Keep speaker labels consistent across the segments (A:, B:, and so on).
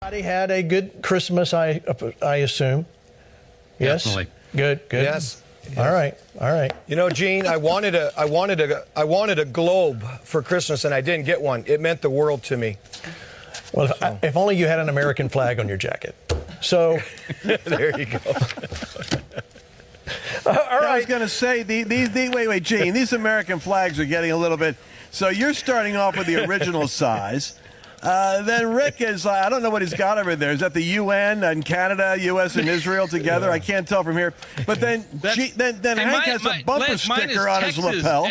A: Everybody had a good Christmas, I assume. Yes.
B: Definitely.
A: Good.
C: Yes.
A: All right.
C: You know, Gene, I wanted a globe for Christmas, and I didn't get one. It meant the world to me.
A: Well, if only you had an American flag on your jacket. So
C: there you go.
A: All right.
D: I was going to say, wait, Gene, these American flags are getting a little bit. So you're starting off with the original size. Then Rick is, I don't know what he's got over there. Is that the UN and Canada, U.S. and Israel together? Yeah. I can't tell from here. But then Hank has a bumper sticker on his lapel.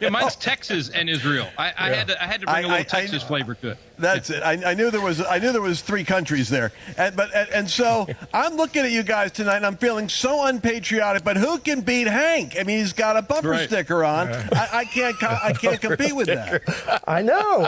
B: Yeah, mine's Texas and Israel. I had to bring a little Texas flavor to it.
D: That's it. I knew there was three countries there, and so I'm looking at you guys tonight, and I'm feeling so unpatriotic. But who can beat Hank? I mean, he's got a bumper sticker on. I can't compete with that.
A: I know.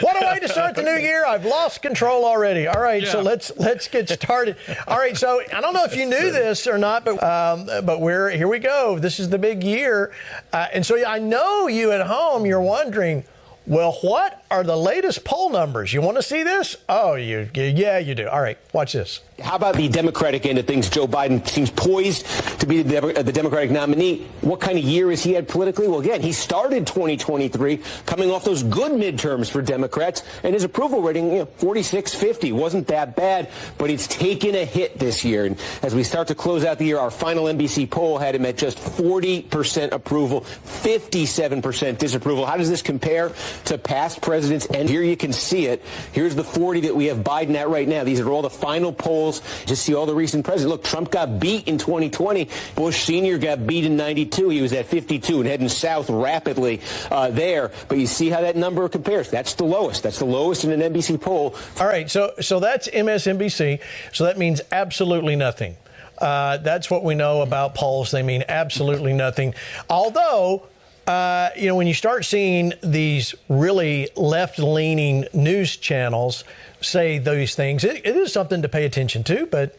A: What a way to start the new year! I've lost control already. All right, so let's get started. All right, so I don't know if you knew this or not, but here we go. This is the big year, and so I know you at home. You're wondering, well, what are the latest poll numbers? You want to see this? Oh, yeah, you do. All right, watch this.
E: How about the Democratic end of things? Joe Biden seems poised to be the Democratic nominee. What kind of year has he had politically? Well, again, he started 2023 coming off those good midterms for Democrats, and his approval rating, 46-50, wasn't that bad, but it's taken a hit this year. And as we start to close out the year, our final NBC poll had him at just 40% approval, 57% disapproval. How does this compare to past presidents? And here you can see it. Here's the 40 that we have Biden at right now. These are all the final polls. Just see all the recent presidents. Look, Trump got beat in 2020. Bush Sr. got beat in 92. He was at 52 and heading south rapidly there. But you see how that number compares. That's the lowest. That's the lowest in an NBC poll.
A: All right, so that's MSNBC. So that means absolutely nothing. That's what we know about polls. They mean absolutely nothing. Although, when you start seeing these really left-leaning news channels say those things, it is something to pay attention to, but,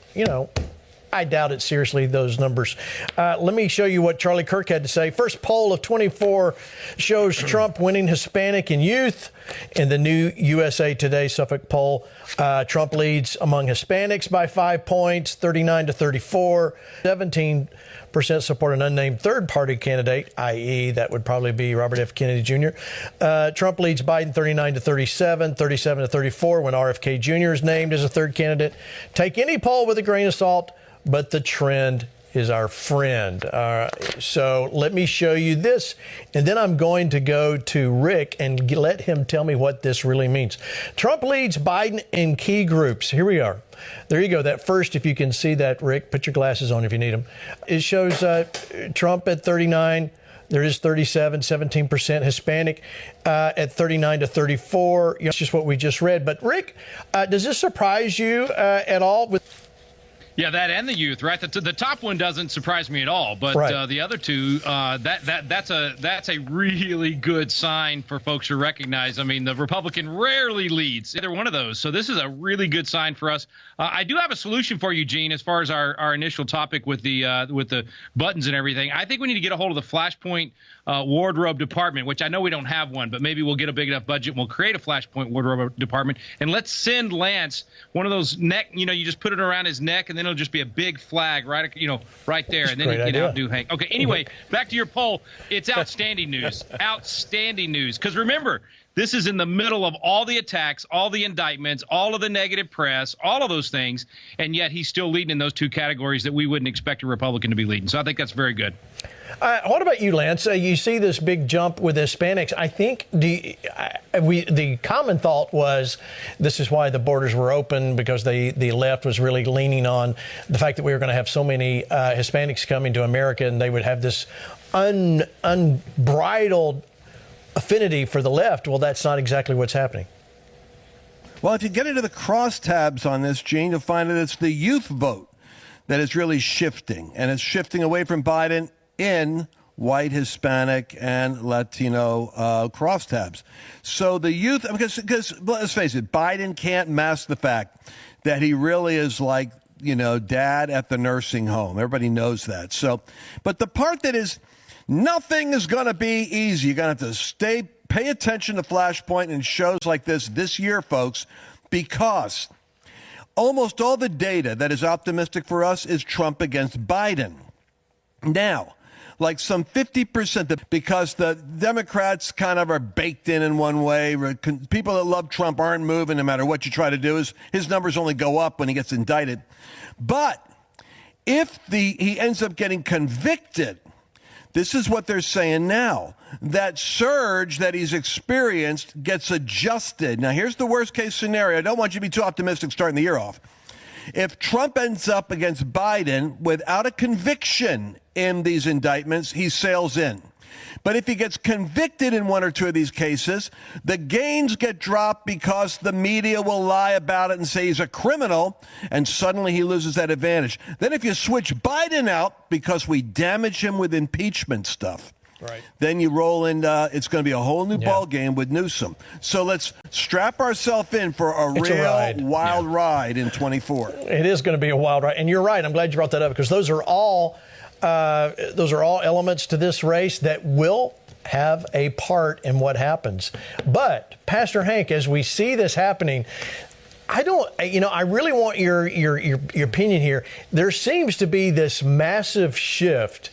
A: I doubt it seriously, those numbers. Let me show you what Charlie Kirk had to say. First poll of 24 shows Trump winning Hispanic and youth. In the new USA Today Suffolk poll, Trump leads among Hispanics by 5 points, 39-34. 17% support an unnamed third-party candidate, i.e. that would probably be Robert F. Kennedy Jr. Trump leads Biden 39-37, 37-34 when RFK Jr. is named as a third candidate. Take any poll with a grain of salt, but the trend is our friend. So let me show you this, and then I'm going to go to Rick and let him tell me what this really means. Trump leads Biden in key groups. Here we are. There you go. That first, if you can see that, Rick, put your glasses on if you need them. It shows Trump at 39. There is 17% Hispanic at 39-34. It's just what we just read. But Rick, does this surprise you at all?
B: Yeah, that and the youth, right? The top one doesn't surprise me at all, but the other two, that's a really good sign for folks to recognize. I mean, the Republican rarely leads either one of those, so this is a really good sign for us. I do have a solution for you, Gene, as far as our initial topic with the buttons and everything. I think we need to get a hold of the Flashpoint wardrobe department, which I know we don't have one, but maybe we'll get a big enough budget and we'll create a Flashpoint wardrobe department, and let's send Lance one of those neck. You just put it around his neck, and then it'll just be a big flag right there, and then you can outdo Hank. Okay, anyway, back to your poll. It's outstanding news. Outstanding news. Because remember, this is in the middle of all the attacks, all the indictments, all of the negative press, all of those things, and yet he's still leading in those two categories that we wouldn't expect a Republican to be leading. So I think that's very good.
A: What about you, Lance? You see this big jump with Hispanics. I think the common thought was this is why the borders were open, because the left was really leaning on the fact that we were going to have so many Hispanics coming to America, and they would have this unbridled affinity for the left. Well, that's not exactly what's happening.
D: Well, if you get into the crosstabs on this, Gene, you'll find that it's the youth vote that is really shifting, and it's shifting away from Biden in white, Hispanic, and Latino crosstabs. So the youth, because let's face it, Biden can't mask the fact that he really is like, dad at the nursing home. Everybody knows that. So, but the part that is, nothing is going to be easy. You're going to have to pay attention to Flashpoint and shows like this year, folks, because almost all the data that is optimistic for us is Trump against Biden. Now, like some 50%, because the Democrats kind of are baked in one way. People that love Trump aren't moving no matter what you try to do. His numbers only go up when he gets indicted. But if he ends up getting convicted, this is what they're saying now. That surge that he's experienced gets adjusted. Now, here's the worst case scenario. I don't want you to be too optimistic starting the year off. If Trump ends up against Biden without a conviction in these indictments, he sails in. But if he gets convicted in one or two of these cases, the gains get dropped because the media will lie about it and say he's a criminal, and suddenly he loses that advantage. Then if you switch Biden out because we damage him with impeachment stuff, right, then you roll in, it's going to be a whole new ball game with Newsom. So let's strap ourselves in for a wild ride in 24.
A: It is going to be a wild ride. And you're right. I'm glad you brought that up, because those are all elements to this race that will have a part in what happens. But Pastor Hank, as we see this happening, I really want your opinion here. There seems to be this massive shift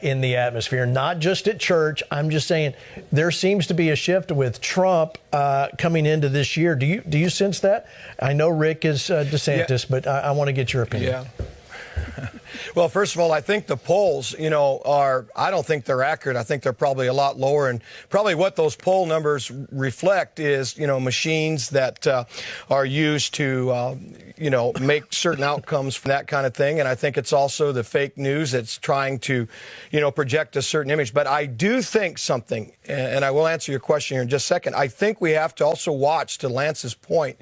A: in the atmosphere, not just at church. I'm just saying there seems to be a shift with Trump coming into this year. Do you sense that? I know Rick is DeSantis, but I want to get your opinion.
C: Yeah. Well, first of all, I think the polls, I don't think they're accurate. I think they're probably a lot lower. And probably what those poll numbers reflect is, machines that are used to, make certain outcomes from that kind of thing. And I think it's also the fake news that's trying to, project a certain image. But I do think something, and I will answer your question here in just a second. I think we have to also watch, to Lance's point,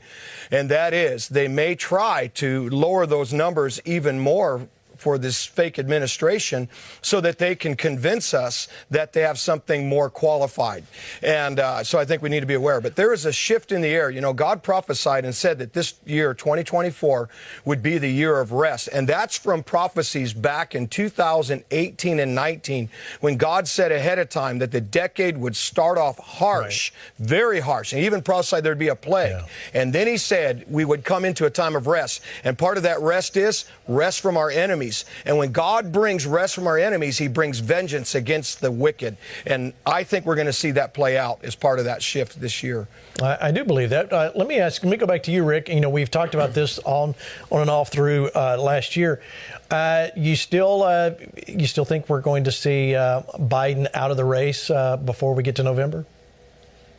C: and that is they may try to lower those numbers even more for this fake administration so that they can convince us that they have something more qualified. And so I think we need to be aware. But there is a shift in the air. God prophesied and said that this year, 2024, would be the year of rest. And that's from prophecies back in 2018 and 19, when God said ahead of time that the decade would start off harsh, very harsh, and even prophesied there'd be a plague. Yeah. And then he said we would come into a time of rest. And part of that rest is rest from our enemies. And when God brings rest from our enemies, he brings vengeance against the wicked. And I think we're going to see that play out as part of that shift this year.
A: I do believe that. Let me go back to you, Rick. We've talked about this on and off through last year. You still think we're going to see Biden out of the race before we get to November?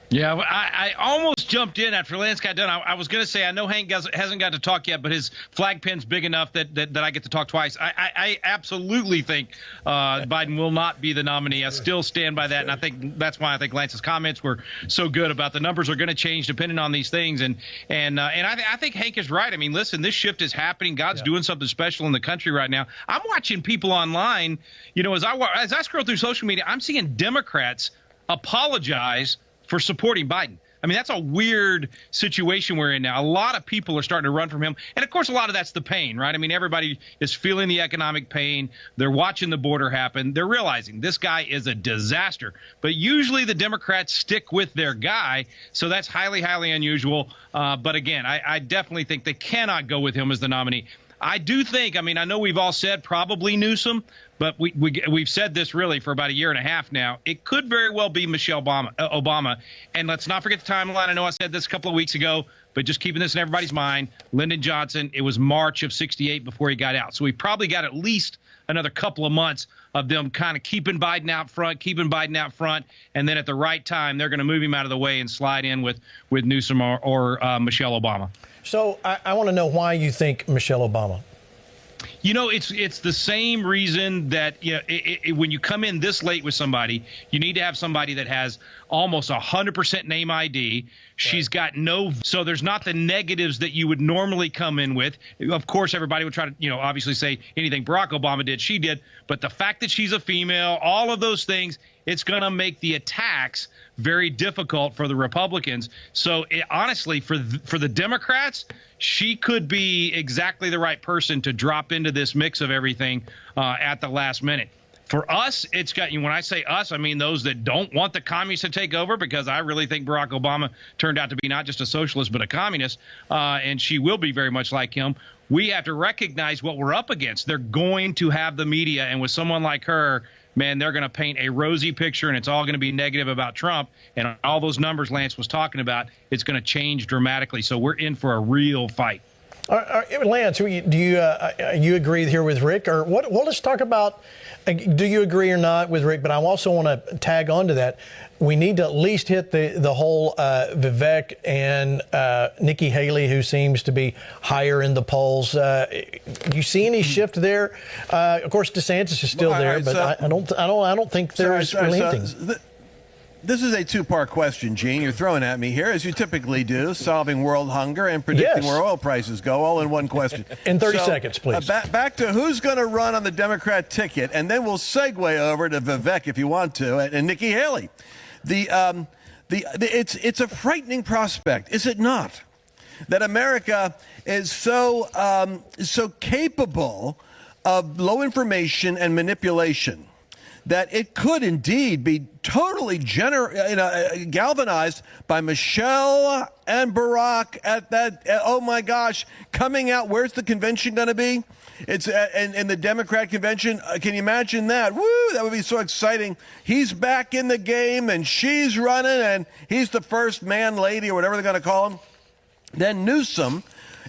B: Yeah, I almost jumped in after Lance got done. I was going to say, I know Hank hasn't got to talk yet, but his flag pin's big enough that I get to talk twice. I absolutely think Biden will not be the nominee. I still stand by that, and I think that's why I think Lance's comments were so good about the numbers are going to change depending on these things. And I think Hank is right. I mean, listen, this shift is happening. God's doing something special in the country right now. I'm watching people online. As I scroll through social media, I'm seeing Democrats apologize for supporting Biden. I mean, that's a weird situation we're in now. A lot of people are starting to run from him. And, of course, a lot of that's the pain, right? I mean, everybody is feeling the economic pain. They're watching the border happen. They're realizing this guy is a disaster. But usually the Democrats stick with their guy, so that's highly, highly unusual. But, again, I definitely think they cannot go with him as the nominee. I do think, I know we've all said probably Newsom, but we've said this really for about a year and a half now. It could very well be Michelle Obama. And let's not forget the timeline. I know I said this a couple of weeks ago, but just keeping this in everybody's mind, Lyndon Johnson, it was March of 68 before he got out. So we probably got at least another couple of months of them kind of keeping Biden out front, and then at the right time, they're going to move him out of the way and slide in with Newsom or Michelle Obama.
A: So I want to know why you think Michelle Obama.
B: It's the same reason that when you come in this late with somebody, you need to have somebody that has almost 100% name ID. She's got so there's not the negatives that you would normally come in with. Of course, everybody would try to, obviously say anything Barack Obama did, she did. But the fact that she's a female, all of those things, it's going to make the attacks very difficult for the Republicans. So honestly, for the Democrats, she could be exactly the right person to drop into this mix of everything at the last minute. For us, it's got, when I say us, I mean those that don't want the communists to take over, because I really think Barack Obama turned out to be not just a socialist, but a communist, and she will be very much like him. We have to recognize what we're up against. They're going to have the media, and with someone like her, man, they're going to paint a rosy picture, and it's all going to be negative about Trump. And all those numbers Lance was talking about, it's going to change dramatically. So we're in for a real fight.
A: Lance, do you agree here with Rick, or what? Well, let's talk about. Do you agree or not with Rick? But I also want to tag on to that. We need to at least hit the whole Vivek and Nikki Haley, who seems to be higher in the polls. Do you see any shift there? Of course, DeSantis is still there, but I don't think there's really anything.
D: This is a two-part question, Gene. You're throwing at me here, as you typically do, solving world hunger and predicting where oil prices go, all in one question.
A: In 30 seconds, please.
D: Back to who's going to run on the Democrat ticket, and then we'll segue over to Vivek, if you want to, and Nikki Haley. It's a frightening prospect, is it not? That America is so capable of low information and manipulation that it could indeed be totally galvanized by Michelle and Barack at that, oh my gosh, coming out. Where's the convention going to be? It's in the Democrat convention. Can you imagine that? Woo, that would be so exciting. He's back in the game and she's running and he's the first man, lady, or whatever they're going to call him. Then Newsom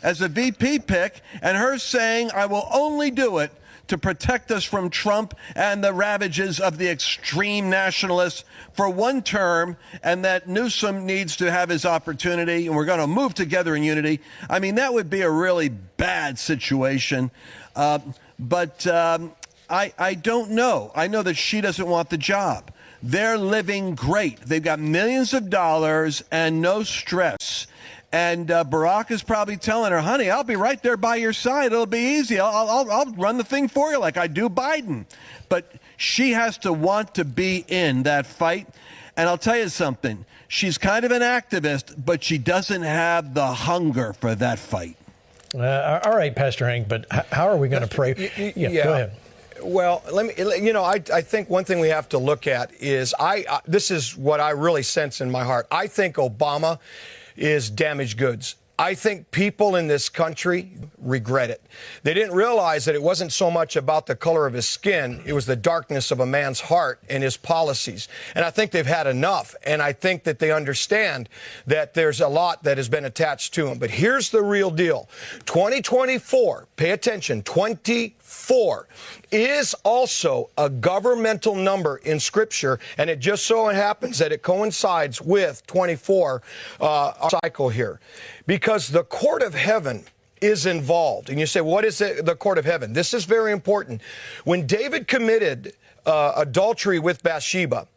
D: as a VP pick, and her saying, I will only do it to protect us from Trump and the ravages of the extreme nationalists for one term, and that Newsom needs to have his opportunity, and we're going to move together in unity. I mean, that would be a really bad situation. But I don't know. I know that she doesn't want the job. They're living great. They've got millions of dollars and no stress. And Barack is probably telling her, honey, I'll be right there by your side. It'll be easy. I'll run the thing for you like I do Biden. But she has to want to be in that fight. And I'll tell you something. She's kind of an activist, but she doesn't have the hunger for that fight.
A: All right, Pastor Hank, but how are we going to pray? Go ahead.
C: Well, I think one thing we have to look at is this is what I really sense in my heart. I think Obama is damaged goods. I think people in this country regret it. They didn't realize that it wasn't so much about the color of his skin. It was the darkness of a man's heart and his policies. And I think they've had enough. And I think that they understand that there's a lot that has been attached to him. But here's the real deal. 2024, pay attention, 24 is also a governmental number in Scripture, and it just so happens that it coincides with 24 cycle here, because the court of heaven is involved. And you say, what is the court of heaven? This is very important. When David committed adultery with Bathsheba,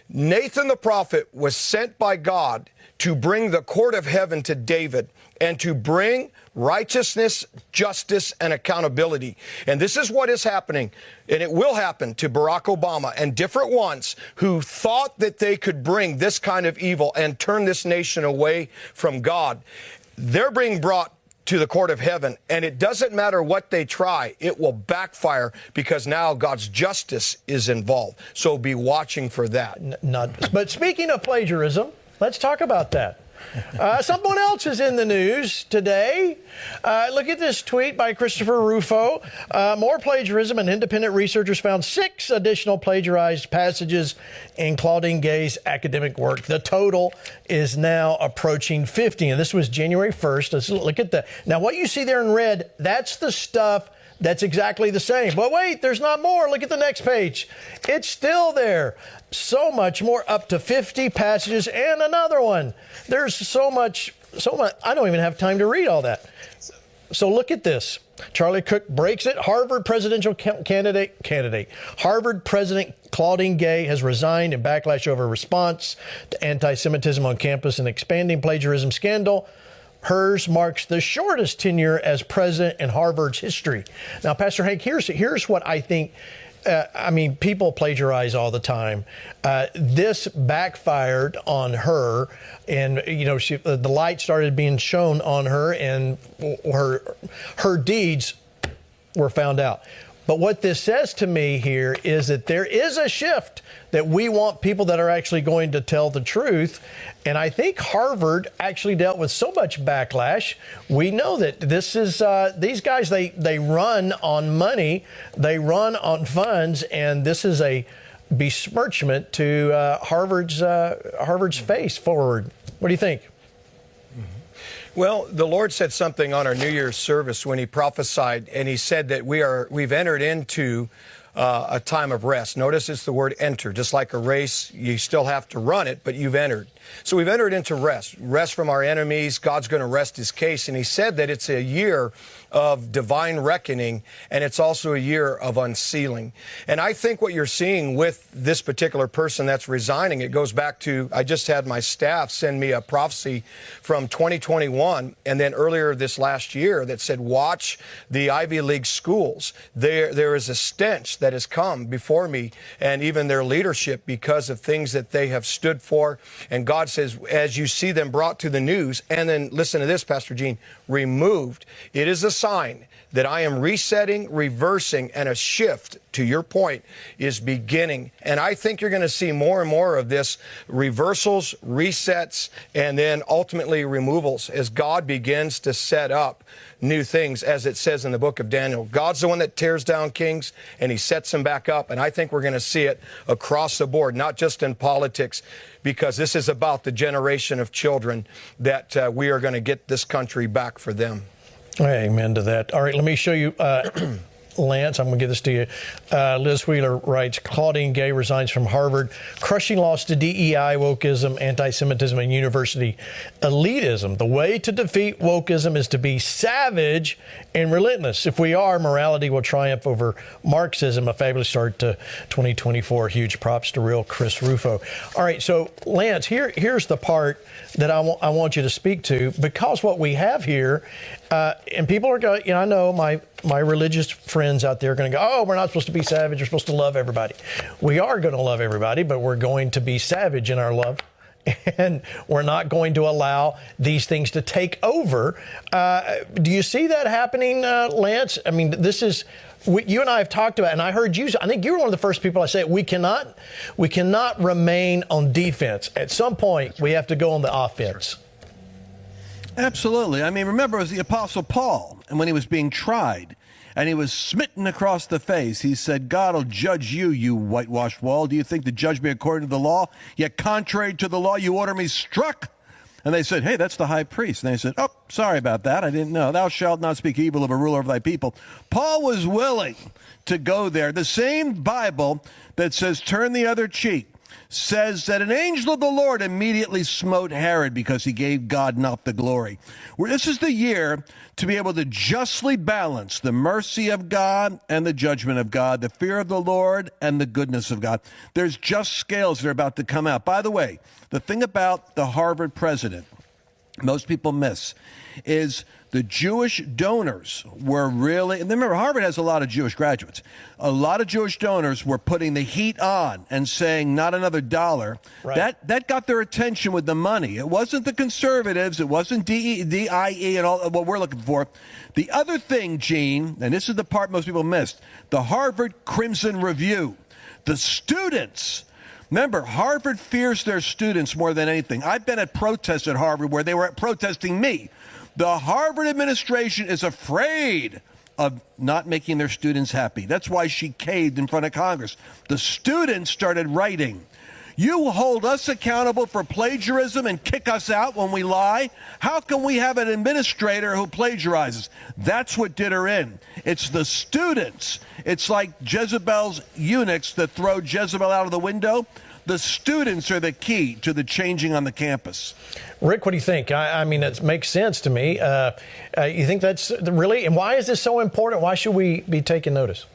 C: Nathan the prophet was sent by God to bring the court of heaven to David and to bring righteousness, justice, and accountability. And this is what is happening, and it will happen to Barack Obama and different ones who thought that they could bring this kind of evil and turn this nation away from God. They're being brought to the court of heaven, and it doesn't matter what they try, it will backfire because now God's justice is involved. So be watching for that.
A: But speaking of plagiarism, let's talk about that. Someone else is in the news today. Look at this tweet by Christopher Rufo. More plagiarism, and independent researchers found 6 additional plagiarized passages in Claudine Gay's academic work. The total is now approaching 50, and this was January 1st. Let's look at that. Now, what you see there in red, that's the stuff that's exactly the same. But wait, there's not more. Look at the next page. It's still there. So much more, up to 50 passages and another one. There's so much. I don't even have time to read all that. So look at this. Charlie Cook breaks it. Harvard presidential candidate. Harvard President Claudine Gay has resigned in backlash over response to anti-Semitism on campus and expanding plagiarism scandal. Hers marks the shortest tenure as president in Harvard's history. Now, Pastor Hank, here's what I think. People plagiarize all the time. This backfired on her, and the light started being shown on her, and her deeds were found out. But what this says to me here is that there is a shift, that we want people that are actually going to tell the truth. And I think Harvard actually dealt with so much backlash. We know that this is these guys, they run on money, they run on funds, and this is a besmirchment to Harvard's face forward. What do you think?
C: Well, the Lord said something on our New Year's service when he prophesied, and he said that we've entered into a time of rest. Notice it's the word enter. Just like a race, you still have to run it, but you've entered. So we've entered into rest from our enemies. God's going to rest his case. And he said that it's a year of divine reckoning, and it's also a year of unsealing. And I think what you're seeing with this particular person that's resigning, it goes back to, I just had my staff send me a prophecy from 2021, and then earlier this last year that said, watch the Ivy League schools. There is a stench that has come before me, and even their leadership, because of things that they have stood for. And God says, as you see them brought to the news, and then listen to this, Pastor Gene, removed, it is a sign that I am resetting, reversing, and a shift, to your point, is beginning. And I think you're going to see more and more of this, reversals, resets, and then ultimately removals, as God begins to set up new things, as it says in the book of Daniel. God's the one that tears down kings, and he sets them back up. And I think we're going to see it across the board, not just in politics, because this is about the generation of children that we are going to get this country back for them.
A: Amen to that. All right, let me show you, Lance, I'm going to give this to you. Liz Wheeler writes, Claudine Gay resigns from Harvard, crushing loss to DEI, wokeism, anti-Semitism, and university elitism. The way to defeat wokeism is to be savage and relentless. If we are, morality will triumph over Marxism. A fabulous start to 2024. Huge props to real Chris Rufo. All right, so Lance, here's the part that I want you to speak to, because what we have here, and people are going, I know my religious friends out there are going to go, oh, we're not supposed to be savage. We're supposed to love everybody. We are going to love everybody, but we're going to be savage in our love. And we're not going to allow these things to take over. Do you see that happening, Lance? I mean, this is, you and I have talked about, and I heard you, I think you were one of the first people I said, we cannot remain on defense. At some point, we have to go on the offense.
D: Absolutely. I mean, remember, it was the Apostle Paul, and when he was being tried, and he was smitten across the face, he said, God will judge you, you whitewashed wall. Do you think to judge me according to the law? Yet contrary to the law, you order me struck. And they said, hey, that's the high priest. And they said, oh, sorry about that. I didn't know. Thou shalt not speak evil of a ruler of thy people. Paul was willing to go there. The same Bible that says turn the other cheek says that an angel of the Lord immediately smote Herod because he gave God not the glory. This is the year to be able to justly balance the mercy of God and the judgment of God, the fear of the Lord and the goodness of God. There's just scales that are about to come out. By the way, the thing about the Harvard president, most people miss, is the Jewish donors were really, and remember, Harvard has a lot of Jewish graduates. A lot of Jewish donors were putting the heat on and saying, not another dollar. Right. That got their attention with the money. It wasn't the conservatives. It wasn't DIE and all what we're looking for. The other thing, Gene, and this is the part most people missed, the Harvard Crimson Review. The students. Remember, Harvard fears their students more than anything. I've been at protests at Harvard where they were protesting me. The Harvard administration is afraid of not making their students happy. That's why she caved in front of Congress. The students started writing, you hold us accountable for plagiarism and kick us out when we lie? How can we have an administrator who plagiarizes? That's what did her in. It's the students. It's like Jezebel's eunuchs that throw Jezebel out of the window. The students are the key to the changing on the campus.
A: Rick, what do you think? I mean, it makes sense to me. You think that's really, and why is this so important? Why should we be taking notice?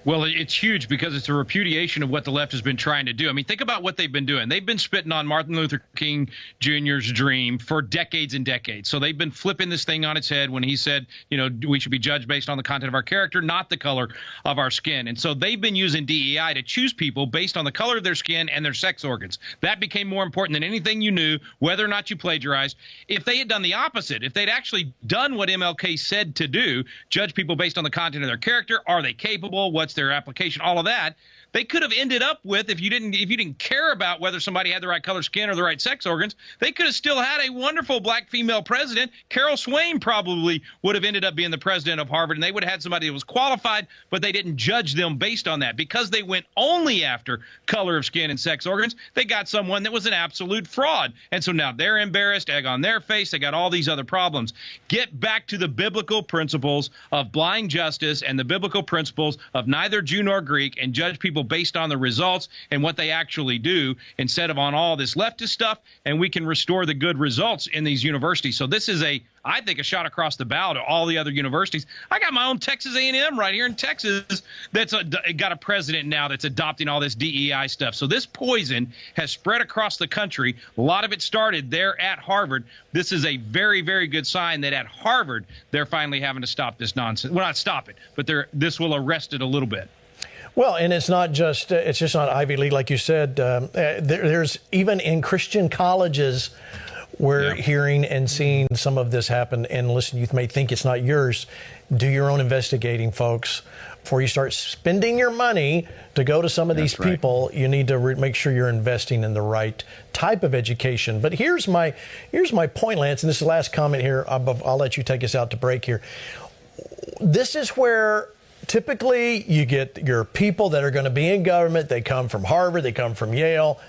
B: Well, it's huge because it's a repudiation of what the left has been trying to do. I mean, think about what they've been doing. They've been spitting on Martin Luther King Jr.'s dream for decades and decades. So they've been flipping this thing on its head when he said, we should be judged based on the content of our character, not the color of our skin. And so they've been using DEI to choose people based on the color of their skin and their sex organs. That became more important than anything you knew, whether or not you plagiarized. If they had done the opposite, if they'd actually done what MLK said to do, judge people based on the content of their character, are they capable, what's their application, all of that, they could have ended up with, if you didn't care about whether somebody had the right color skin or the right sex organs, they could have still had a wonderful black female president. Carol Swain probably would have ended up being the president of Harvard, and they would have had somebody that was qualified, but they didn't judge them based on that. Because they went only after color of skin and sex organs, they got someone that was an absolute fraud. And so now they're embarrassed, egg on their face, they got all these other problems. Get back to the biblical principles of blind justice and the biblical principles of neither Jew nor Greek, and judge people based on the results and what they actually do instead of on all this leftist stuff, and we can restore the good results in these universities. So this is I think, a shot across the bow to all the other universities. I got my own Texas A&M right here in Texas that's got a president now that's adopting all this DEI stuff. So this poison has spread across the country. A lot of it started there at Harvard. This is a very, very good sign that at Harvard they're finally having to stop this nonsense. Well, not stop it, but this will arrest it a little bit.
A: Well, and it's just not Ivy League, like you said. There's even in Christian colleges, we're hearing and seeing some of this happen. And listen, you may think it's not yours. Do your own investigating, folks. Before you start spending your money to go to some of these people, you need to make sure you're investing in the right type of education. But here's my point, Lance, and this is the last comment here. I'll let you take us out to break here. This is where typically you get your people that are going to be in government. They come from Harvard, they come from Yale.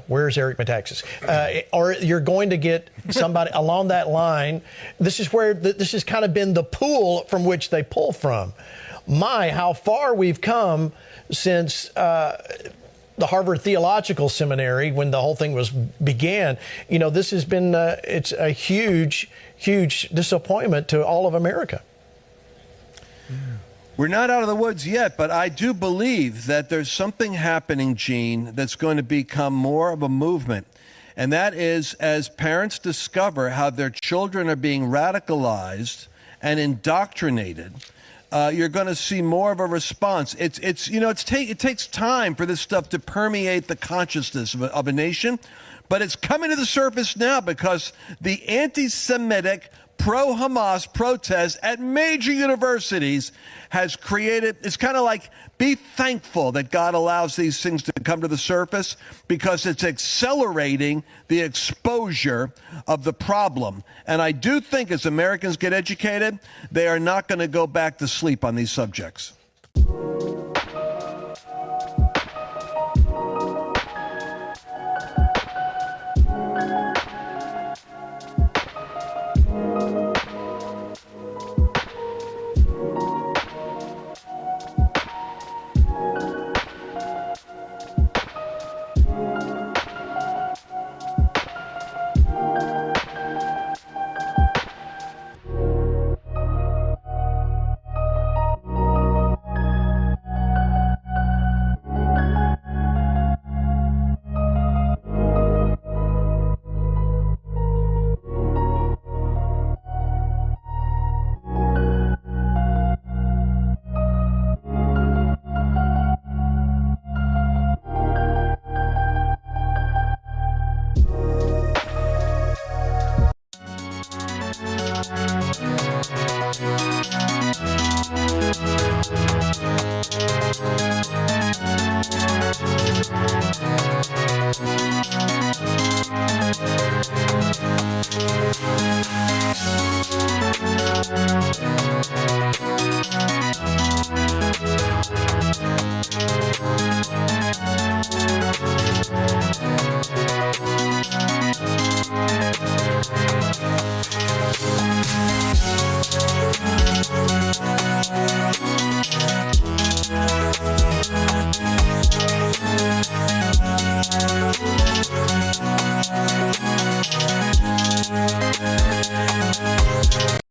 A: Where's Eric Metaxas? Or you're going to get somebody along that line. This is where this has kind of been the pool from which they pull from. How far we've come since the Harvard Theological Seminary, when the whole thing began. This has been it's a huge, huge disappointment to all of America.
D: We're not out of the woods yet, but I do believe that there's something happening, Gene, that's going to become more of a movement. And that is, as parents discover how their children are being radicalized and indoctrinated, you're going to see more of a response. It takes time for this stuff to permeate the consciousness of a nation, but it's coming to the surface now because the anti-Semitic pro-Hamas protests at major universities has created, it's kind of like, be thankful that God allows these things to come to the surface, because it's accelerating the exposure of the problem. And I do think as Americans get educated, they are not going to go back to sleep on these subjects.